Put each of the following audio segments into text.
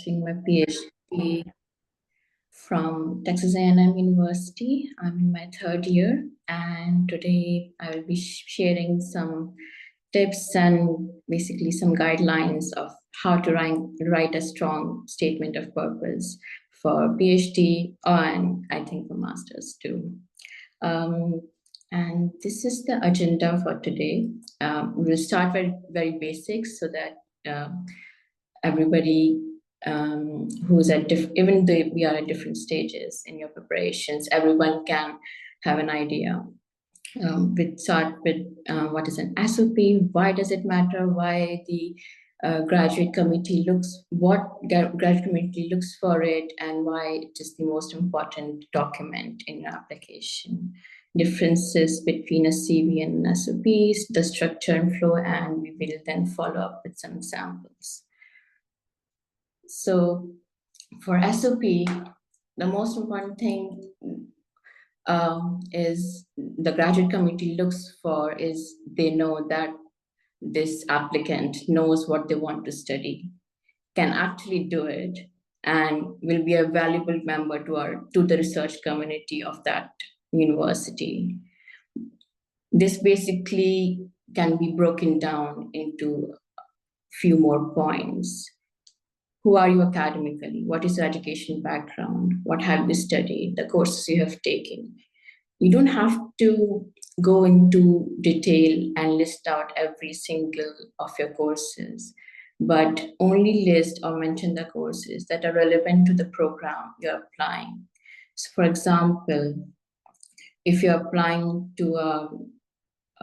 pursuing my PhD from Texas A&M University. I'm in my third year, and today I will be sharing some tips and basically some guidelines of how to write a strong statement of purpose for PhD and I think for masters too. Um, and this is the agenda for today. We'll start very basic so that everybody who's at even though we are at different stages in your preparations, everyone can have an idea. We start with what is an SOP, why does it matter, why the graduate committee graduate committee looks for it, and why it is the most important document in your application. Differences between a CV and an SOPs, the structure and flow, and we will then follow up with some examples. So for SOP, the most important thing is the graduate committee looks for is they know that this applicant knows what they want to study, can actually do it, and will be a valuable member to the research community of that university. This basically can be broken down into a few more points. Who are you academically? What is your education background? What have you studied? The courses you have taken. You don't have to go into detail and list out every single of your courses, but only list or mention the courses that are relevant to the program you're applying. So for example, if you're applying to a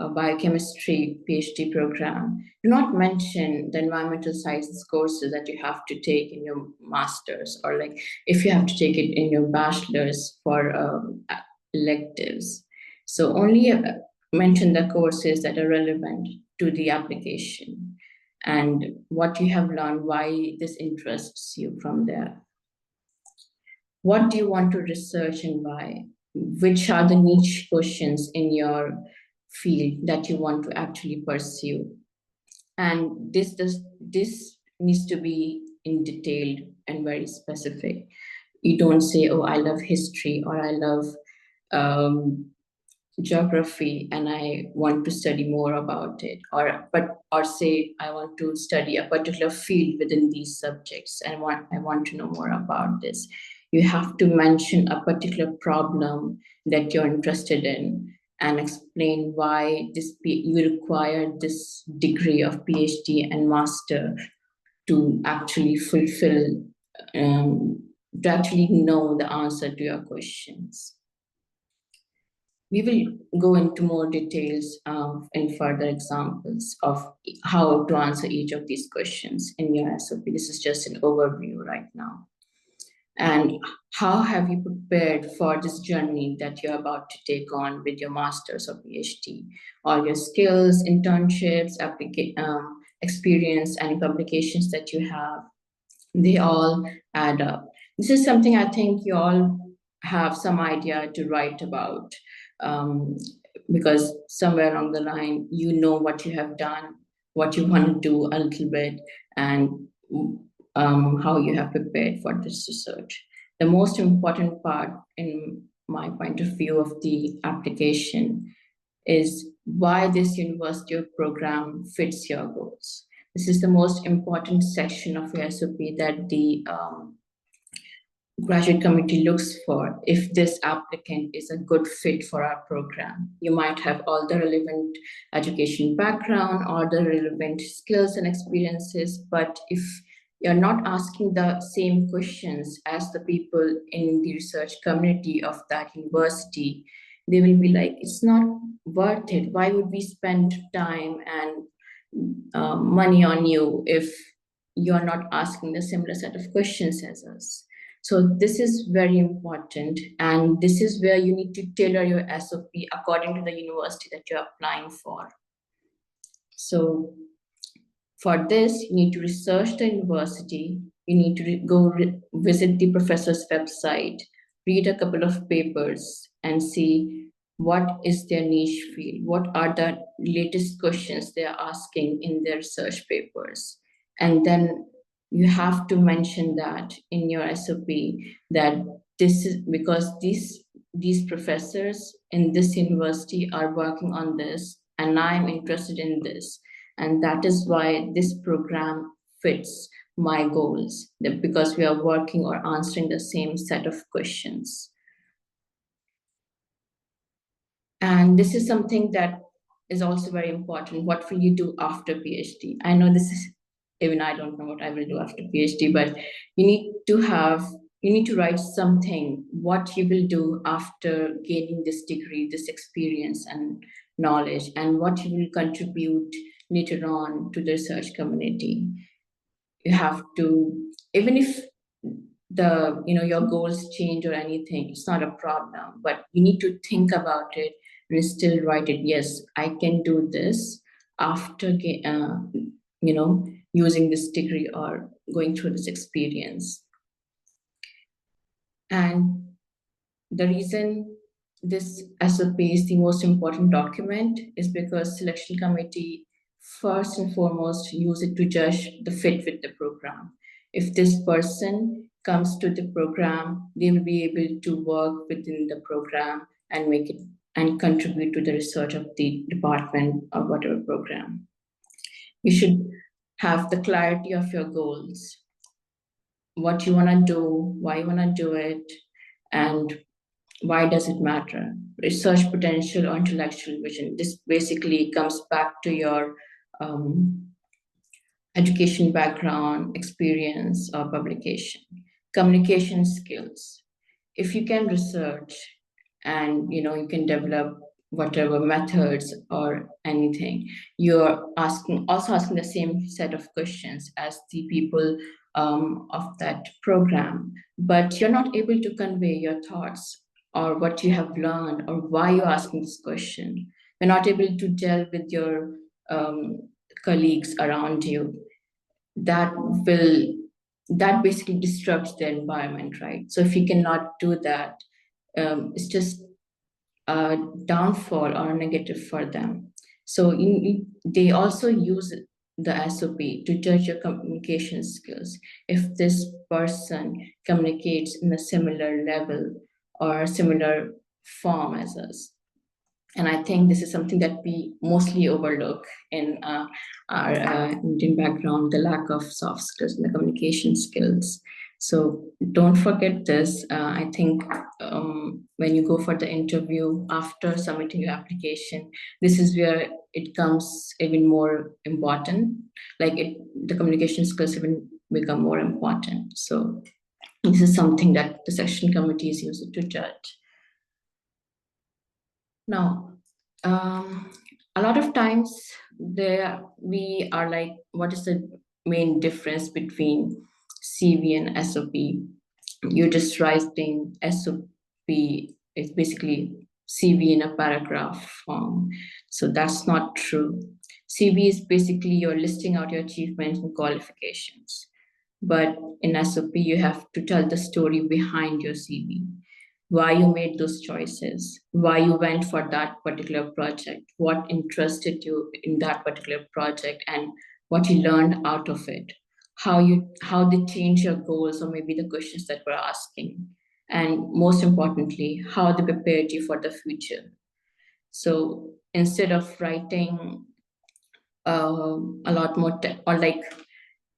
biochemistry PhD program, do not mention the environmental sciences courses that you have to take in your master's, or like if you have to take it in your bachelor's for electives. So only mention the courses that are relevant to the application and what you have learned, why this interests you from there. What do you want to research and why? Which are the niche questions in your field that you want to actually pursue? And this needs to be in detailed and very specific. You don't say, oh, I love history or I love geography and I want to study more about it, or say I want to study a particular field within these subjects and I want to know more about this. You have to mention a particular problem that you're interested in and explain why you require this degree of PhD and master to actually fulfill, to actually know the answer to your questions. We will go into more details and further examples of how to answer each of these questions in your SOP. This is just an overview right now. And how have you prepared for this journey that you're about to take on with your master's or PhD? All your skills, internships, experience, and publications that you have, they all add up. This is something I think you all have some idea to write about, because somewhere along the line, you know what you have done, what you want to do a little bit, and how you have prepared for this research. The most important part, in my point of view, of the application is why this university or program fits your goals. This is the most important section of your SOP that the graduate committee looks for. If this applicant is a good fit for our program, you might have all the relevant education background or the relevant skills and experiences, but if you're not asking the same questions as the people in the research community of that university, they will be like, it's not worth it. Why would we spend time and money on you if you're not asking the similar set of questions as us? So this is very important, and this is where you need to tailor your SOP according to the university that you're applying for. So for this, you need to research the university, you need to go visit the professor's website, read a couple of papers and see what is their niche field, what are the latest questions they are asking in their research papers, and then you have to mention that in your SOP, that this is because these professors in this university are working on this, and I'm interested in this, and that is why this program fits my goals, because we are working or answering the same set of questions. And this is something that is also very important. What will you do after PhD? I know this is, even I don't know what I will do after PhD, but you need to write something, what you will do after gaining this degree, this experience and knowledge, and what you will contribute later on to the research community. You have to, even if your goals change or anything, it's not a problem, but you need to think about it and still write it. Yes, I can do this after using this degree or going through this experience. And the reason this SOP is the most important document is because selection committee first and foremost use it to judge the fit with the program. If this person comes to the program, they will be able to work within the program and make it and contribute to the research of the department or whatever program. You should have the clarity of your goals, what you want to do, why you want to do it, and why does it matter? Research potential or intellectual vision. This basically comes back to your education background, experience, or publication. Communication skills. If you can research and you can develop whatever methods or anything, you're also asking the same set of questions as the people of that program, but you're not able to convey your thoughts or what you have learned or why you're asking this question. You're not able to gel with your colleagues around you. That basically disrupts the environment, right? So if you cannot do that, it's just a downfall or negative for them. So they also use the SOP to judge your communication skills. If this person communicates in a similar level or similar form as us. And I think this is something that we mostly overlook in our Indian background, the lack of soft skills and the communication skills. So don't forget this. I think when you go for the interview after submitting your application, this is where it comes even more important. The communication skills even become more important. So this is something that the selection committees use it to judge. Now, a lot of times we are like, what is the main difference between CV and SOP? You're just writing SOP, it's basically CV in a paragraph form. So that's not true. CV is basically you're listing out your achievements and qualifications. But in SOP, you have to tell the story behind your CV, why you made those choices, why you went for that particular project, what interested you in that particular project, and what you learned out of it, how they change your goals or maybe the questions that we're asking, and most importantly, how they prepared you for the future. So instead of writing a lot more or like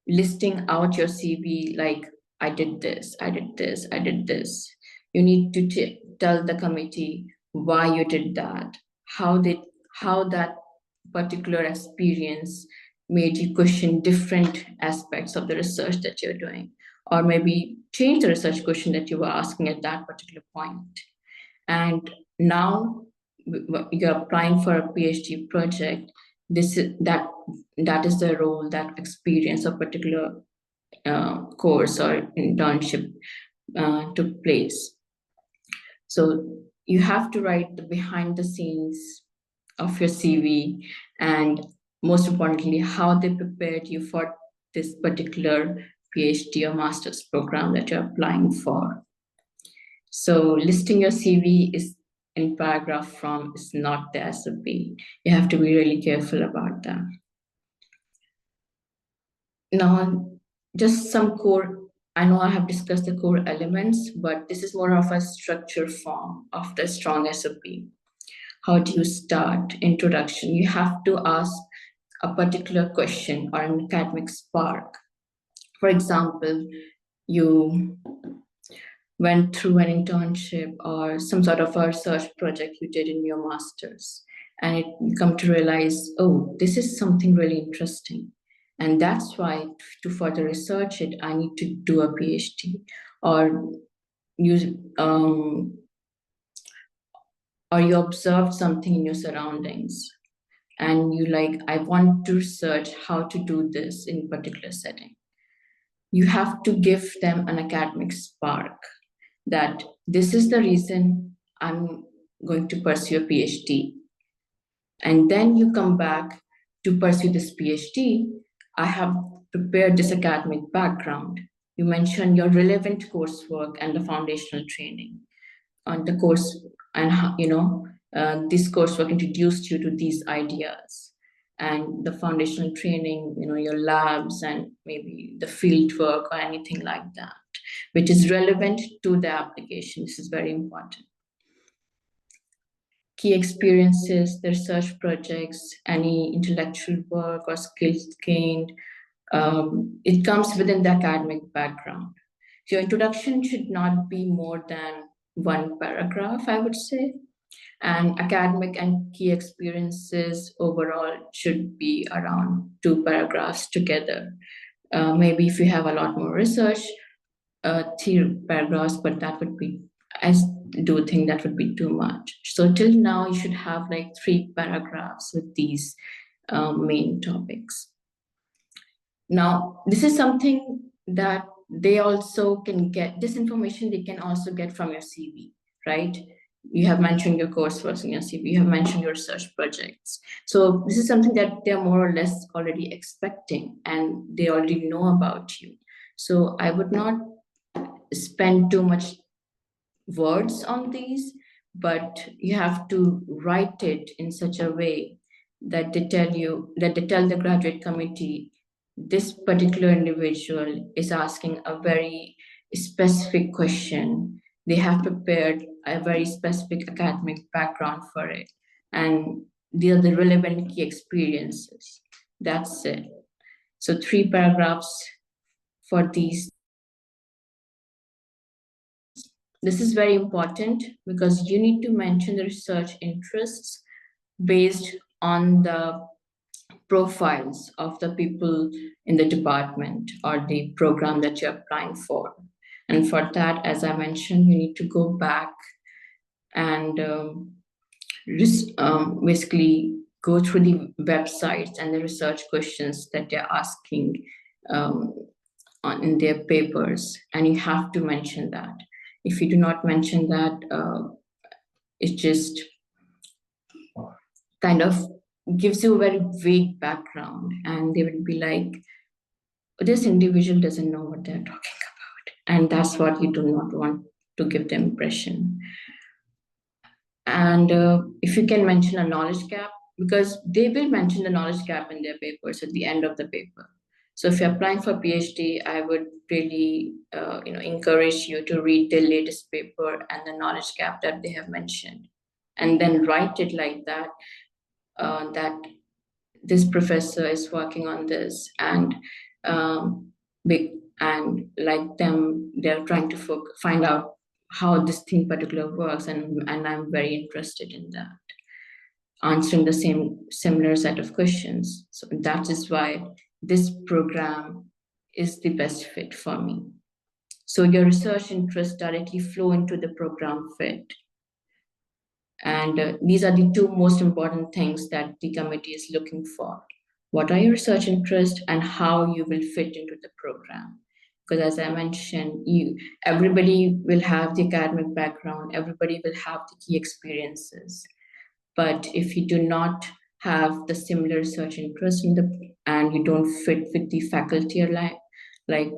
listing out your CV, like I did this, I did this, I did this. You need to tell the committee why you did that, how that particular experience made you question different aspects of the research that you're doing, or maybe change the research question that you were asking at that particular point. And now you're applying for a PhD project. That is the role, that experience of particular course or internship took place. So you have to write the behind the scenes of your CV, and most importantly, how they prepared you for this particular PhD or master's program that you're applying for. So listing your CV is in paragraph form is not the SOP. You have to be really careful about that. Now, just some core. I know I have discussed the core elements, but this is more of a structure form of the strong SOP. How do you start? Introduction. You have to ask a particular question or an academic spark. For example, you went through an internship or some sort of a research project you did in your master's, and you come to realize, oh, this is something really interesting. And that's why to further research it, I need to do a PhD or use or you observed something in your surroundings and you like, I want to research how to do this in particular setting. You have to give them an academic spark that this is the reason I'm going to pursue a PhD. And then you come back to pursue this PhD. I have prepared this academic background. You mentioned your relevant coursework and the foundational training on the course, and this coursework introduced you to these ideas and the foundational training, your labs and maybe the field work or anything like that, which is relevant to the application. This is very important. Key experiences, the research projects, any intellectual work or skills gained, it comes within the academic background. Your introduction should not be more than one paragraph, I would say. And academic and key experiences overall should be around 2 paragraphs together. Maybe if you have a lot more research, 3 paragraphs, but that would be, I do think that would be too much. So till now, you should have like 3 paragraphs with these main topics. Now, this is something that they also can get, this information they can also get from your CV, right? You have mentioned your coursework in your CV, you have mentioned your research projects. So this is something that they're more or less already expecting and they already know about you. So I would not spend too much words on these, but you have to write it in such a way that they tell the graduate committee, this particular individual is asking a very specific question. They have prepared a very specific academic background for it. And these are the relevant key experiences. That's it. So 3 paragraphs for these. This is very important because you need to mention the research interests based on the profiles of the people in the department or the program that you're applying for. And for that, as I mentioned, you need to go back and basically go through the websites and the research questions that they're asking in their papers, and you have to mention that. If you do not mention that, it just kind of gives you a very vague background, and they would be like, this individual doesn't know what they're talking about. And that's what you do not want to give the impression. And if you can mention a knowledge gap, because they will mention the knowledge gap in their papers at the end of the paper. So if you're applying for PhD, I would really encourage you to read the latest paper and the knowledge gap that they have mentioned, and then write it like that, that this professor is working on this, and like them, they're trying to find out how this thing particular works, and I'm very interested in that, answering the similar set of questions. So that is why this program is the best fit for me. So your research interests directly flow into the program fit. And these are the 2 most important things that the committee is looking for. What are your research interests and how you will fit into the program? Because as I mentioned, everybody will have the academic background, everybody will have the key experiences. But if you do not have the similar research interest and you don't fit with the faculty or like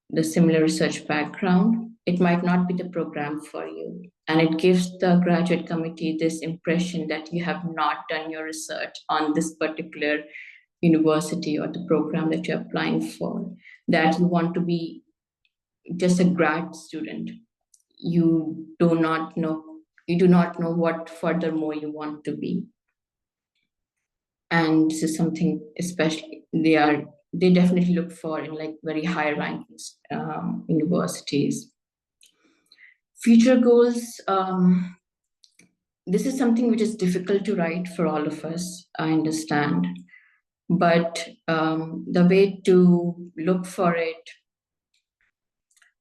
the similar research background, it might not be the program for you. And it gives the graduate committee this impression that you have not done your research on this particular university or the program that you're applying for. that you want to be just a grad student. You do not know what furthermore you want to be. And this is something especially they definitely look for in like very high rankings universities. Future goals, this is something which is difficult to write for all of us, I understand. But the way to look for it,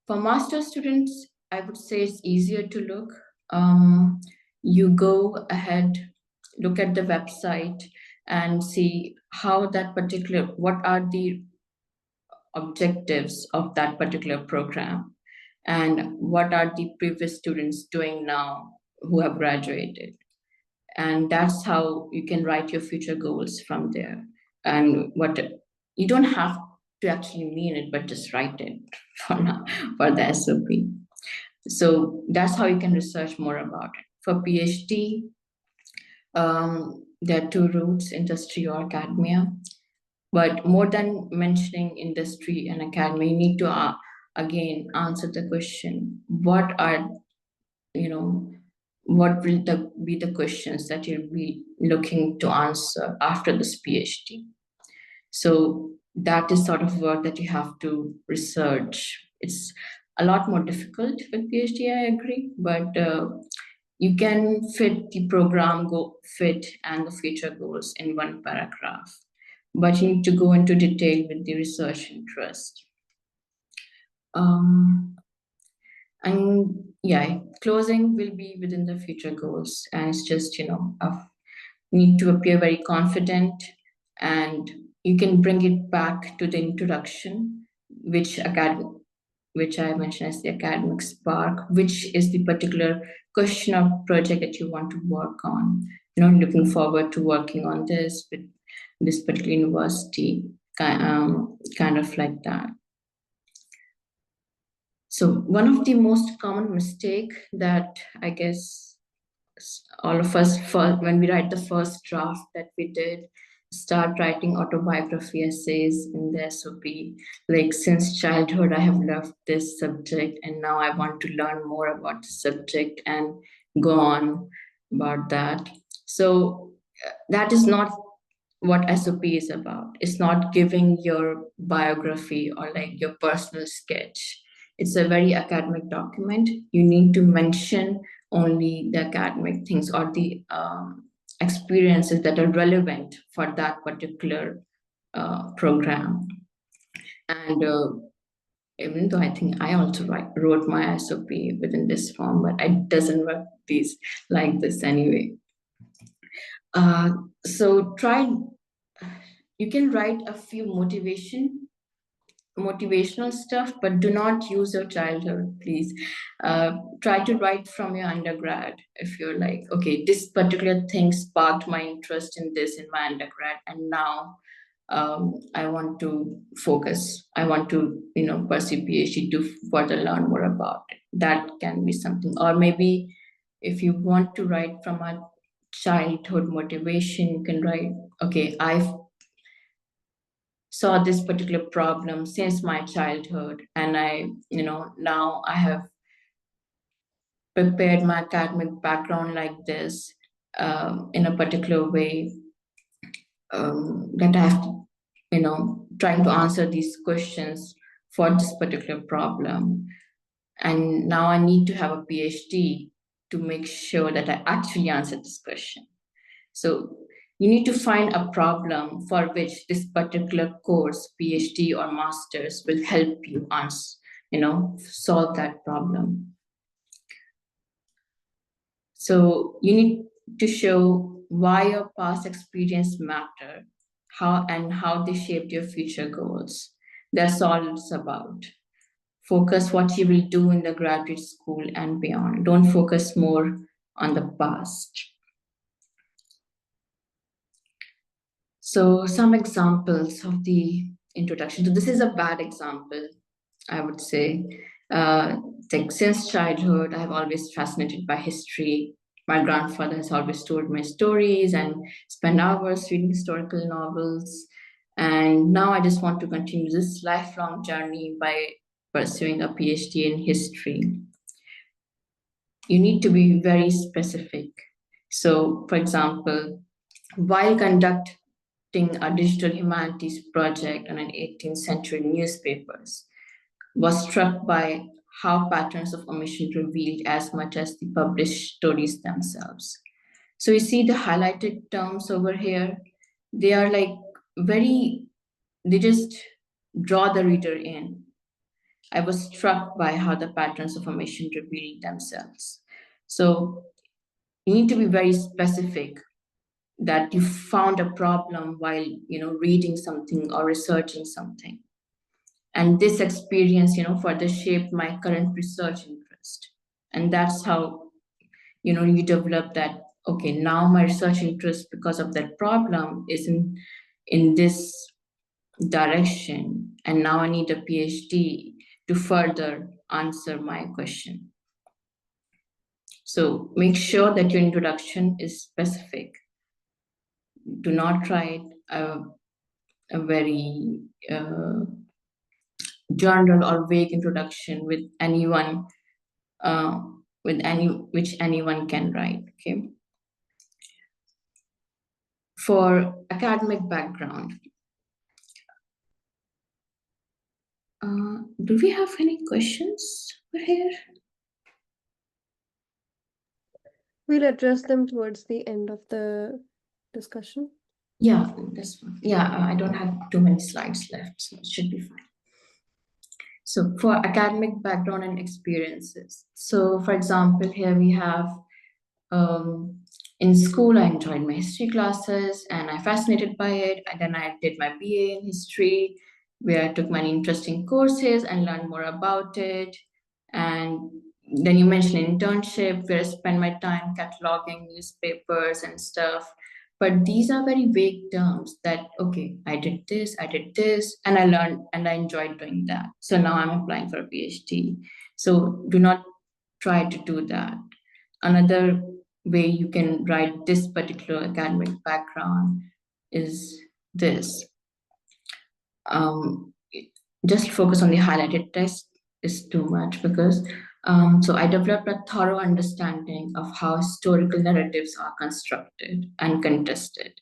for master students, I would say it's easier to look. You go ahead, look at the website and see how that particular, what are the objectives of that particular program and what are the previous students doing now who have graduated. And that's how you can write your future goals from there. And what you don't have to actually mean it, but just write it for now for the SOP. So that's how you can research more about it. For PhD, there are two routes, industry or academia. But more than mentioning industry and academia, you need to again answer the question: what are, what will be the questions that you'll be looking to answer after this PhD? So that is sort of work that you have to research. It's a lot more difficult with PhD, I agree, but you can fit the program fit and the future goals in one paragraph, but you need to go into detail with the research interest. And yeah, closing will be within the future goals, and it's just need to appear very confident, and you can bring it back to the introduction, which I mentioned as the academic spark, which is the particular question or project that you want to work on. Looking forward to working on this with this particular university, kind of like that. So one of the most common mistake that I guess all of us, when we write the first draft that we did, start writing autobiography essays in the SOP. Like, since childhood, I have loved this subject, and now I want to learn more about the subject and go on about that. So that is not what SOP is about. It's not giving your biography or like your personal sketch. It's a very academic document. You need to mention only the academic things or the experiences that are relevant for that particular program. And even though I think I also wrote my SOP within this form, but it doesn't work like this anyway. So you can write a few motivational stuff, but do not use your childhood, please. Try to write from your undergrad. If you're like, okay, this particular thing sparked my interest in this in my undergrad, and now I want to focus. I want to, pursue PhD to further learn more about it. That can be something. Or maybe if you want to write from a childhood motivation, you can write, okay, I've saw this particular problem since my childhood, and now I have prepared my academic background like this, in a particular way, that I have to, trying to answer these questions for this particular problem. And now I need to have a PhD to make sure that I actually answer this question. So you need to find a problem for which this particular course, PhD or master's, will help you answer, solve that problem. So you need to show why your past experience matter, how they shaped your future goals. That's all it's about. Focus what you will do in the graduate school and beyond. Don't focus more on the past. So some examples of the introduction. So this is a bad example, I would say. Like, since childhood, I've always fascinated by history. My grandfather has always told me stories and spent hours reading historical novels. And now I just want to continue this lifelong journey by pursuing a PhD in history. You need to be very specific. So, for example, while conducting a digital humanities project on an 18th century newspapers, was struck by how patterns of omission revealed as much as the published stories themselves. So you see the highlighted terms over here, they are like very, they just draw the reader in. I was struck by how the patterns of omission revealed themselves. So you need to be very specific that you found a problem while reading something or researching something. And this experience further shaped my current research interest. And that's how you develop that, okay, now my research interest because of that problem is in this direction, and now I need a PhD to further answer my question. So make sure that your introduction is specific. Do not write a very general or vague introduction with anyone, which anyone can write. Okay. For academic background, do we have any questions over here? We'll address them towards the end of the discussion. Yeah, that's fine. Yeah, I don't have too many slides left, so it should be fine. So for academic background and experiences. So for example, here we have, in school, I enjoyed my history classes and I fascinated by it. And then I did my BA in history, where I took many interesting courses and learned more about it. And then you mentioned internship, where I spent my time cataloging newspapers and stuff. But these are very vague terms that, okay, I did this, and I learned and I enjoyed doing that. So now I'm applying for a PhD. So do not try to do that. Another way you can write this particular academic background is this. Just focus on the highlighted text is too much, because so I developed a thorough understanding of how historical narratives are constructed and contested,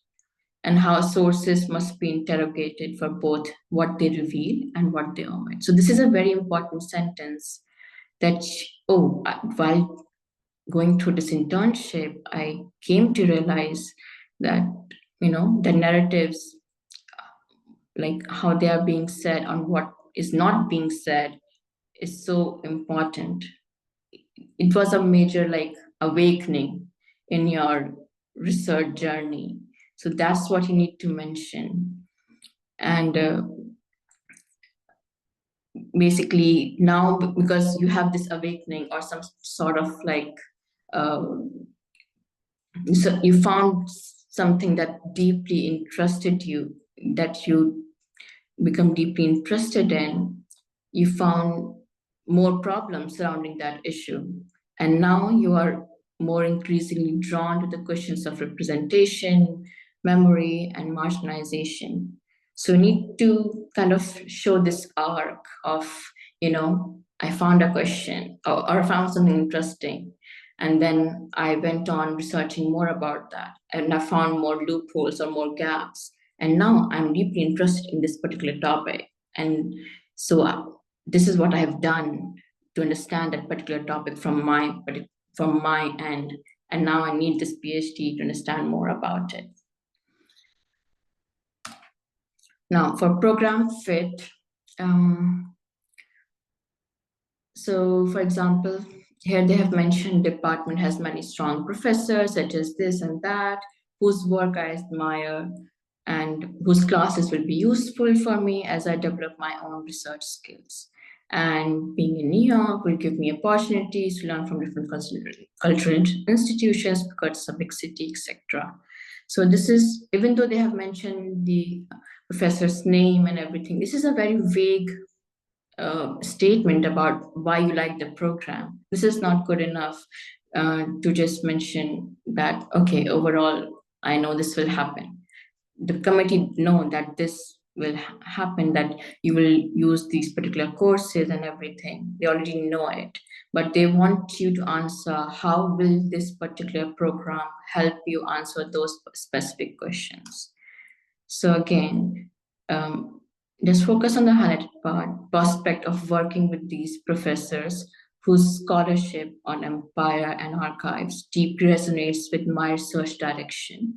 and how sources must be interrogated for both what they reveal and what they omit. So this is a very important sentence that, while going through this internship, I came to realize that, the narratives, like how they are being said and what is not being said, is so important. It was a major like awakening in your research journey. So that's what you need to mention. And basically now, because you have this awakening or some sort of like, so you found something that deeply interested you, that you become deeply interested in, you found more problems surrounding that issue. And now you are more increasingly drawn to the questions of representation, memory, and marginalization. So you need to kind of show this arc of, I found a question, or found something interesting. And then I went on researching more about that, and I found more loopholes or more gaps. And now I'm deeply interested in this particular topic. And so this is what I have done to understand that particular topic from my end. And now I need this PhD to understand more about it. Now for program fit, so for example, here they have mentioned department has many strong professors such as this and that, whose work I admire and whose classes will be useful for me as I develop my own research skills. And being in New York will give me opportunities to learn from different cultural institutions because it's a big city, etc. So this is, even though they have mentioned the professor's name and everything, this is a very vague statement about why you like the program. This is not good enough to just mention that, okay, overall, I know this will happen. The committee know that this will happen that you will use these particular courses and everything. They already know it, but they want you to answer how will this particular program help you answer those specific questions. So again, just focus on the highlighted part, prospect of working with these professors whose scholarship on empire and archives deeply resonates with my research direction,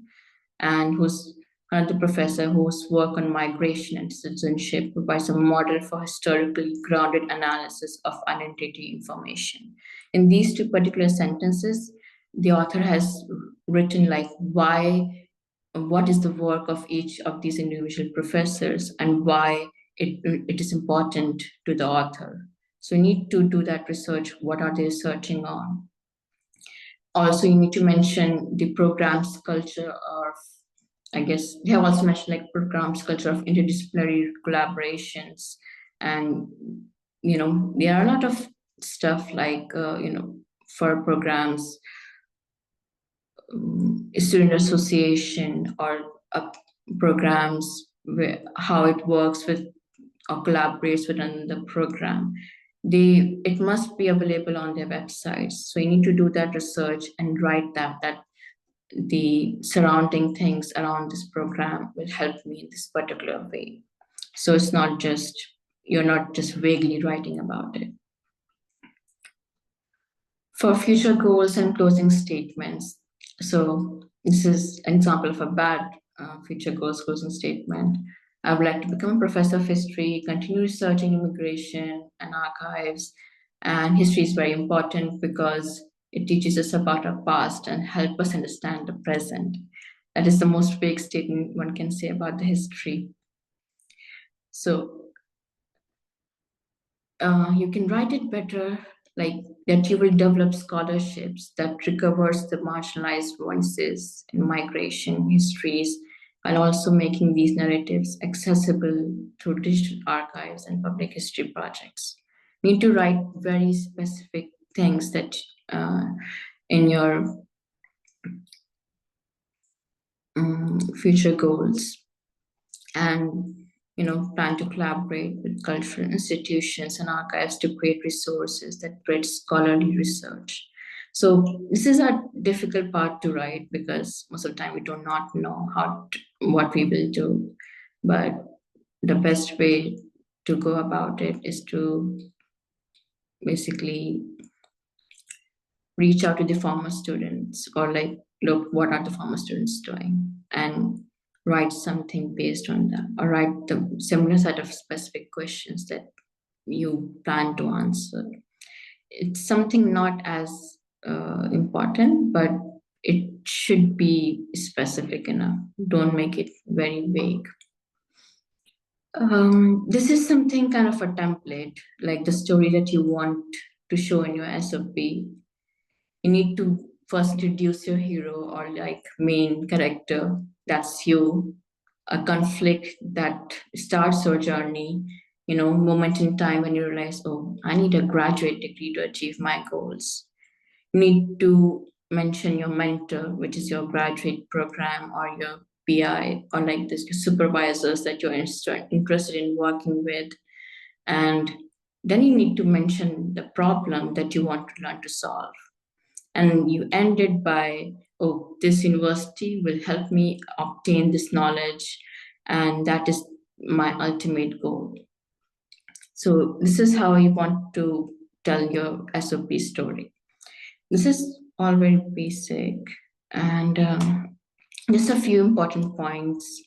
and who's another professor whose work on migration and citizenship provides a model for historically grounded analysis of identity information. In these two particular sentences, the author has written like why, what is the work of each of these individual professors and why it is important to the author. So you need to do that research. What are they researching on? Also, you need to mention the program's culture of, I guess they have also mentioned like programs culture of interdisciplinary collaborations, and there are a lot of stuff like for programs, student association or programs where how it works with or collaborates within the program. It must be available on their websites. So you need to do that research and write that the surrounding things around this program will help me in this particular way. So it's not just, you're not just vaguely writing about it. For future goals and closing statements. So this is an example of a bad future goals closing statement. I would like to become a professor of history, continue researching immigration and archives. And history is very important because it teaches us about our past and help us understand the present. That is the most vague statement one can say about the history. So you can write it better, like that you will develop scholarships that recovers the marginalized voices in migration histories, and also making these narratives accessible through digital archives and public history projects. You need to write very specific things that in your future goals, and plan to collaborate with cultural institutions and archives to create resources that bridge scholarly research. So this is a difficult part to write because most of the time we do not know what we will do. But the best way to go about it is to basically reach out to the former students, or like look what are the former students doing and write something based on that, or write the similar set of specific questions that you plan to answer. It's something not as important, but it should be specific enough. Don't make it very vague. This is something kind of a template, like the story that you want to show in your SOP. You need to first introduce your hero or like main character. That's you. A conflict that starts your journey, moment in time when you realize, oh, I need a graduate degree to achieve my goals. You need to mention your mentor, which is your graduate program or your PI, or like this supervisors that you're interested in working with. And then you need to mention the problem that you want to learn to solve. And you end it by, oh, this university will help me obtain this knowledge, and that is my ultimate goal. So this is how you want to tell your SOP story. This is all very basic, and just a few important points.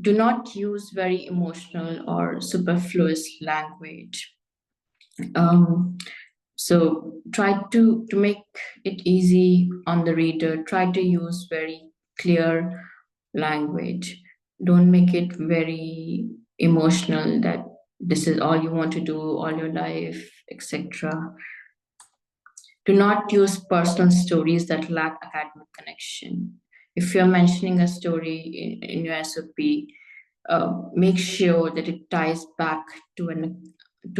Do not use very emotional or superfluous language. So try to make it easy on the reader. Try to use very clear language. Don't make it very emotional that this is all you want to do all your life, etc. Do not use personal stories that lack academic connection. If you're mentioning a story in your SOP, make sure that it ties back to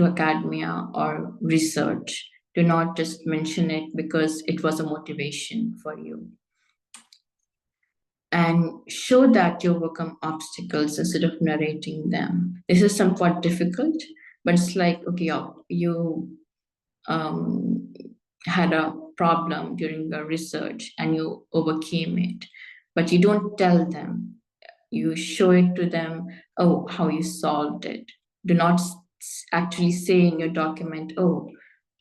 academia or research. Do not just mention it because it was a motivation for you. and show that you overcome obstacles instead of narrating them. This is somewhat difficult, but it's like, okay, you um, had a problem during your research and you overcame it, but you don't tell them. You show it to them, oh, how you solved it. Do not actually say in your document, oh,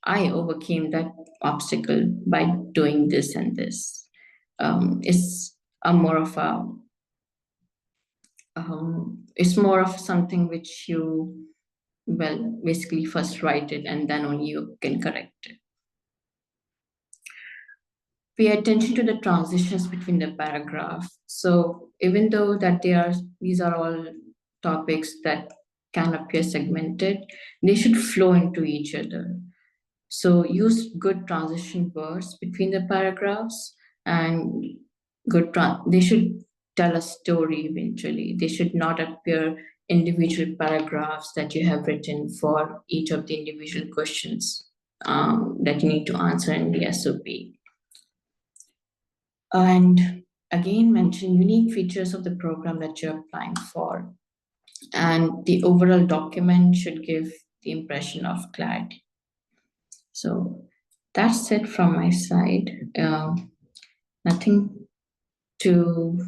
I overcame that obstacle by doing this and this. It's a more of a it's more of something which you, well, basically first write it and then only you can correct it. Pay attention to the transitions between the paragraph. So even though that these are all topics that can appear segmented, they should flow into each other. So use good transition words between the paragraphs, and they should tell a story eventually. They should not appear individual paragraphs that you have written for each of the individual questions that you need to answer in the SOP. And again, mention unique features of the program that you're applying for. And the overall document should give the impression of clarity. So that's it from my side. Nothing to